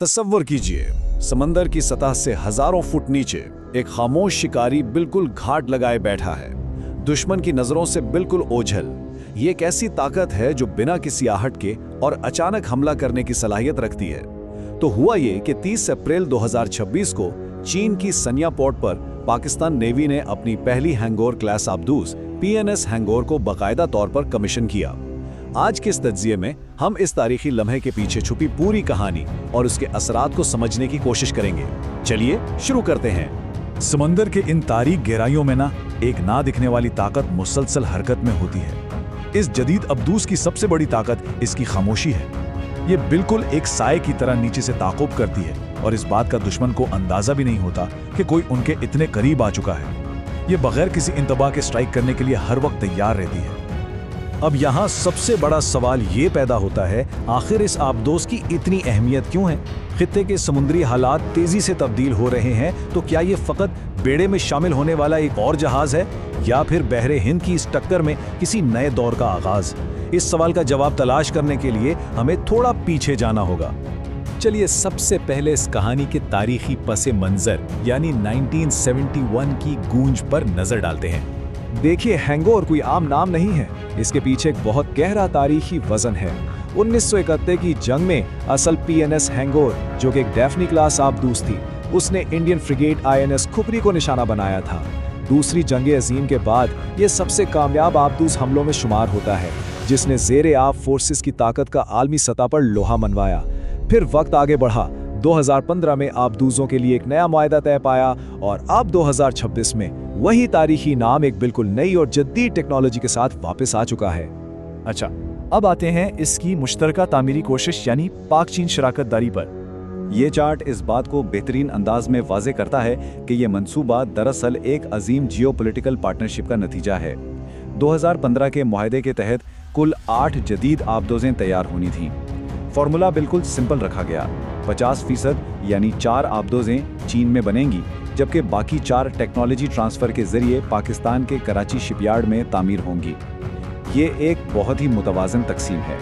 तसव्वुर कीजिए, समंदर की सतह से हजारों फुट नीचे एक खामोश शिकारी बिल्कुल घाट लगाए बैठा है, दुश्मन की नजरों से बिल्कुल ओझल। ये एक ऐसी ताकत है जो बिना किसी आहट के और अचानक हमला करने की सलाहियत रखती है। तो हुआ ये कि 30 अप्रैल 2026 को चीन की सनिया पोर्ट पर पाकिस्तान नेवी ने अपनी पहली हैंगोर क्लास आबदूज PNS हैंगोर को बाकायदा तौर पर कमीशन किया। आज के इस तज्जिए में हम इस तारीखी लम्हे के पीछे छुपी पूरी कहानी और उसके असरात को समझने की कोशिश करेंगे। चलिए शुरू करते हैं। समंदर के इन तारीख गहराइयों में एक ना दिखने वाली ताकत मुसलसल हरकत में होती है। इस जदीद अबदूस की सबसे बड़ी ताकत इसकी खामोशी है। ये बिल्कुल एक साए की तरह नीचे से ताक़ुब करती है और इस बात का दुश्मन को अंदाजा भी नहीं होता कि कोई उनके इतने करीब आ चुका है। ये बगैर किसी इंतबा के स्ट्राइक करने के लिए हर वक्त तैयार रहती है। अब यहाँ सबसे बड़ा सवाल ये पैदा होता है, आखिर इस आबदोस की इतनी अहमियत क्यों है? खित्ते के समुद्री हालात तेजी से तब्दील हो रहे हैं, तो क्या ये फकत बेड़े में शामिल होने वाला एक और जहाज है या फिर बहरे हिंद की इस टक्कर में किसी नए दौर का आगाज? इस सवाल का जवाब तलाश करने के लिए हमें थोड़ा पीछे जाना होगा। चलिए सबसे पहले इस कहानी के तारीखी पसे मंजर यानी 1971 की गूंज पर नजर डालते हैं। देखिए, हैंगोर कोई आम नाम नहीं है, इसके पीछे एक बहुत गहरा तारीखी वजन है। 1971 की जंग में असल PNS हैंगोर, जो कि एक डेफनी क्लास आबदूस थी, उसने इंडियन फ्रिगेट INS खुपरी को निशाना बनाया था। दूसरी जंग अजीम के बाद ये सबसे कामयाब आबदूस हमलों में शुमार होता है, जिसने ज़ेरे आब फोर्सेस की ताकत का आलमी सतह पर लोहा मनवाया। फिर वक्त आगे बढ़ा, 2015 में आबदूजों के लिए एक नया मुआहदा तय पाया और अब 2026 में वही तारीखी नाम एक बिल्कुल नई और जदीद टेक्नोलॉजी के साथ वापस आ चुका है। अच्छा, अब आते हैं इसकी मुश्तरका तामीरी कोशिश यानी पाक चीन शराकतदारी पर। ये चार्ट इस बात को बेहतरीन अंदाज में वाज़े करता है कि ये मंसूबा दरअसल एक अजीम जियोपॉलिटिकल पार्टनरशिप का नतीजा है। 2015 के मुआहदे के तहत कुल 8 जदीद आबदोज़ें तैयार होनी थीं। फॉर्मूला बिल्कुल सिंपल रखा गया, 50% यानी 4 आबदोज़ें चीन में बनेंगी, जबकि बाकी 4 टेक्नोलॉजी ट्रांसफ़र के ज़रिए पाकिस्तान के कराची शिपयार्ड में तामीर होंगी। ये एक बहुत ही मुतवाज़न तकसीम है।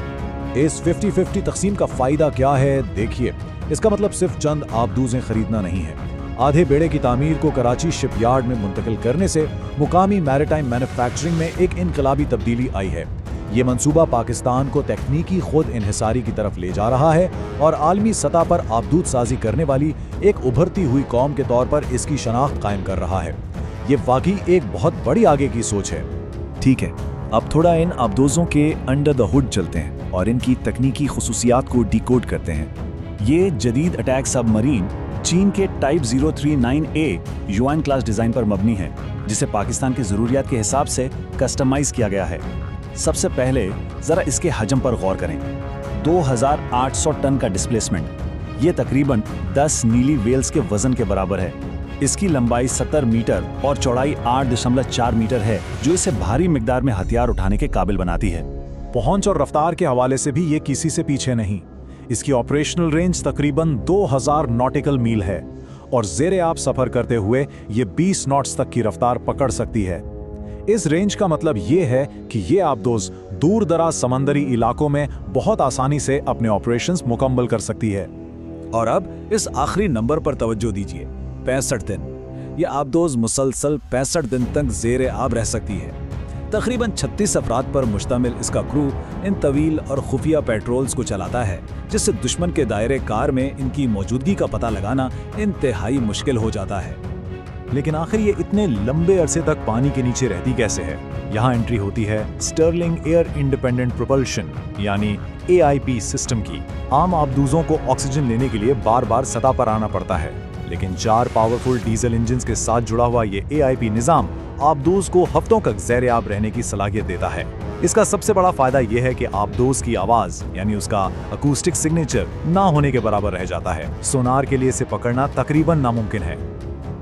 इस 50-50 तकसीम का फ़ायदा क्या है? देखिए, इसका मतलब सिर्फ चंद आबदूज़ें खरीदना नहीं है। आधे बेड़े की तामीर को कराची शिपयार्ड में मुंतकिल करने से मुकामी मैरिटाइम मैन्युफैक्चरिंग में एक इनकलाबी तब्दीली आई है। ये मंसूबा पाकिस्तान को तकनीकी खुद इन्हिसारी की तरफ ले जा रहा है और आलमी सतह पर आबदूद साजी करने वाली एक उभरती हुई कौम के तौर पर इसकी शनाख्त कायम कर रहा है। ये वाकई एक बहुत बड़ी आगे की सोच है। ठीक है, अब थोड़ा इन आबदूजों के अंडर द हुड चलते हैं और इनकी तकनीकी खुसूसियात को डिकोड करते हैं। ये जदीद अटैक सबमरीन चीन के type 039A yuan class design पर मबनी है, जिसे पाकिस्तान की ज़रूरियात के हिसाब से कस्टमाइज़ किया गया है। सबसे पहले ज़रा इसके हजम पर गौर करें। 2800 टन का डिस्प्लेसमेंट, ये तकरीबन 10 नीली वेल्स के वज़न के बराबर है। इसकी लंबाई 70 मीटर और चौड़ाई 8.4 मीटर है, जो इसे भारी मिकदार में हथियार उठाने के काबिल बनाती है। पहुंच और रफ्तार के हवाले से भी ये किसी से पीछे नहीं। इसकी ऑपरेशनल रेंज तकरीबन 2000 नॉटिकल मील है और ज़ेरे आब सफ़र करते हुए ये 20 नॉट्स तक की रफ्तार पकड़ सकती है। इस रेंज का मतलब ये है कि ये आबदोज़ दूर दराज समंदरी इलाकों में बहुत आसानी से अपने ऑपरेशंस मुकम्मल कर सकती है। और अब इस आखिरी नंबर पर तवज्जो दीजिए, 65 दिन। ये आबदोज़ मुसलसल 65 दिन तक ज़ेरे आब रह सकती है। तकरीबन 36 अफराद पर मुश्तमिल इसका क्रू इन तवील और खुफिया पेट्रोल्स को चलाता है, जिससे दुश्मन के दायरे कार में इनकी मौजूदगी का पता लगाना इंतहाई मुश्किल हो जाता है। लेकिन आखिर ये इतने लंबे अरसे तक पानी के नीचे रहती कैसे है? यहाँ एंट्री होती है स्टर्लिंग एयर इंडिपेंडेंट प्रोपल्शन यानी AIP सिस्टम की। आम आबदूजों को ऑक्सीजन लेने के लिए बार बार सतह पर आना पड़ता है, लेकिन 4 पावरफुल डीजल इंजन के साथ जुड़ा हुआ ये AIP निज़ाम आबदूज को हफ्तों तक ज़ेरे आब रहने की सलाहियत देता है। इसका सबसे बड़ा फायदा यह है कि आबदोज की आवाज़ यानी उसका अकूस्टिक सिग्नेचर ना होने के बराबर रह जाता है। सोनार के लिए इसे पकड़ना तकरीबन नामुमकिन है।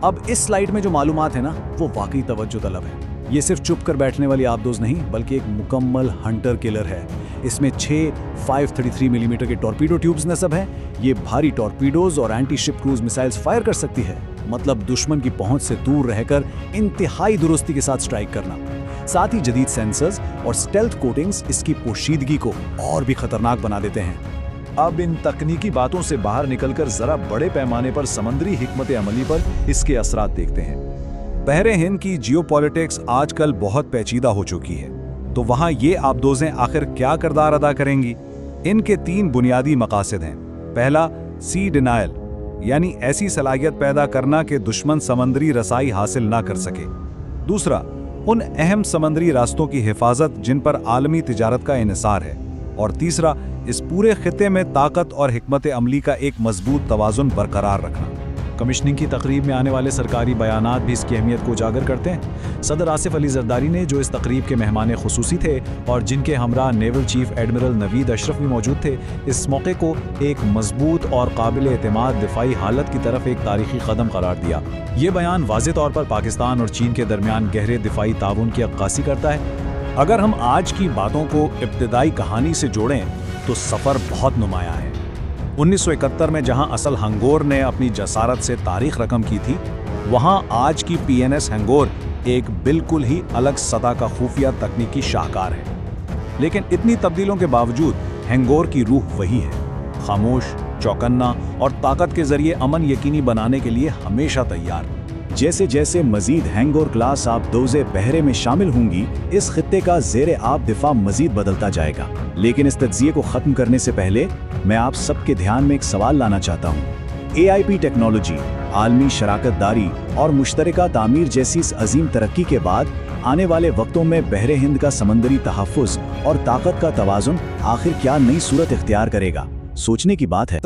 अब इस स्लाइड में जो मालूमात है ना, वो वाकई तवज्जो तलब है। ये सिर्फ चुप कर बैठने वाली आबदोज़ नहीं, बल्कि एक मुकम्मल हंटर किलर है। इसमें 6 533 मिलीमीटर के टॉर्पीडो ट्यूब्स नस्ब हैं। ये भारी टॉर्पीडोज और anti ship cruise missiles fire कर सकती है, मतलब दुश्मन की पहुंच से दूर रहकर इंतहाई दुरुस्ती के साथ स्ट्राइक करना। साथ ही जदीद सेंसर्स और स्टेल्थ कोटिंग्स इसकी पोशीदगी को और भी खतरनाक बना देते हैं। अब इन तकनीकी बातों से बाहर निकलकर जरा बड़े पैमाने पर समंदरी हिकमत अमली पर इसके असरात देखते हैं। बहरे हिंद की जियोपॉलिटिक्स आजकल बहुत पेचीदा हो चुकी है, तो वहाँ ये आबदोज़ें आखिर क्या किरदार अदा करेंगी? इनके 3 बुनियादी मकासद हैं। पहला, सी डिनायल, यानी ऐसी सलाहियत पैदा करना कि दुश्मन समंदरी रसाई हासिल ना कर सके। दूसरा, उन अहम समंदरी रास्तों की हिफाजत जिन पर आलमी तिजारत का इन्हिसार है। और तीसरा, इस पूरे खित्ते में ताकत और हिकमत अमली का एक मजबूत तवाज़ुन बरकरार रखना। कमिश्निंग की तकरीब में आने वाले सरकारी बयानात भी इसकी अहमियत को उजागर करते हैं। सदर आसिफ अली जरदारी ने, जो इस तकरीब के मेहमान खुसूसी थे और जिनके हमरा naval chief admiral Naveed Ashraf भी मौजूद थे, इस मौके को एक मजबूत और काबिल एतमाद दिफाई हालत की तरफ एक तारीखी कदम करार दिया। ये बयान वाज़ेह तौर पर पाकिस्तान और चीन के दरमियान गहरे दिफाई ताउन की अक्कासी करता है। अगर हम आज की बातों को इब्तिदाई कहानी से जोड़ें तो सफ़र बहुत नुमायां है। 1971 में जहां असल हंगोर ने अपनी जसारत से तारीख रकम की थी, वहां आज की PNS हंगोर एक बिल्कुल ही अलग सतह का खुफिया तकनीकी शाहकार है। लेकिन इतनी तब्दीलों के बावजूद हंगोर की रूह वही है, खामोश, चौकन्ना और ताकत के जरिए अमन यकीनी बनाने के लिए हमेशा तैयार। जैसे जैसे मजीद हैंगोर क्लास आबदोज़े बहरे में शामिल होंगी, इस खित्ते का ज़ेरे आब दिफा मजीद बदलता जाएगा। लेकिन इस तज्ज़िये को ख़त्म करने से पहले मैं आप सबके ध्यान में एक सवाल लाना चाहता हूँ। AIP टेक्नोलॉजी, आलमी शराकत दारी और मुश्तरका तामीर जैसी इस अजीम तरक्की के बाद आने वाले वक्तों में बहरे हिंद का समंदरी तहफ़्फ़ुज़ और ताकत का तवाज़ुन आखिर क्या नई सूरत इख्तियार करेगा? सोचने की बात है।